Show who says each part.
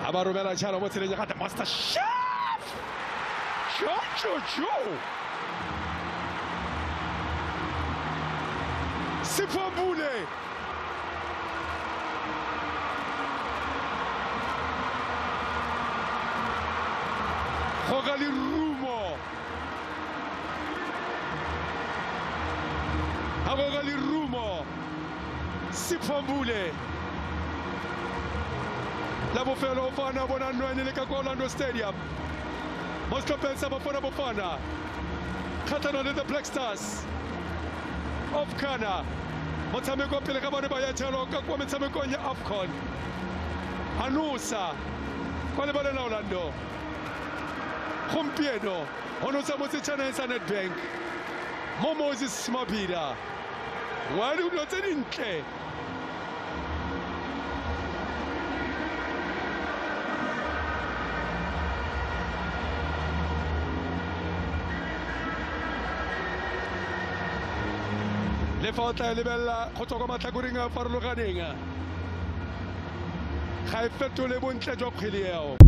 Speaker 1: a ba romela tšhalo mo tseleng ya gata Master Chef jo Sipho Mbule Khogali Rumo Khogali Rumo Sipho Mbule la bofelo fana bona nwane le ka ko Orlando Stadium Moskopeng sa Bafana Bafana kgatlhanong le the Black Stars of Ghana motshameko pele ka bone ba ya tshelo ka kwa metshamekong ya AFCON Hanusa kwa lebaleng la Orlando gompieno go nosa mo setšhaneng sa Nedbank mo Moses Mabhida wa dilo tse dintle le fa o tla lebella go tswa kwa matlhakoreng a farologaneng ga e fetole bontle jwa kgwele eo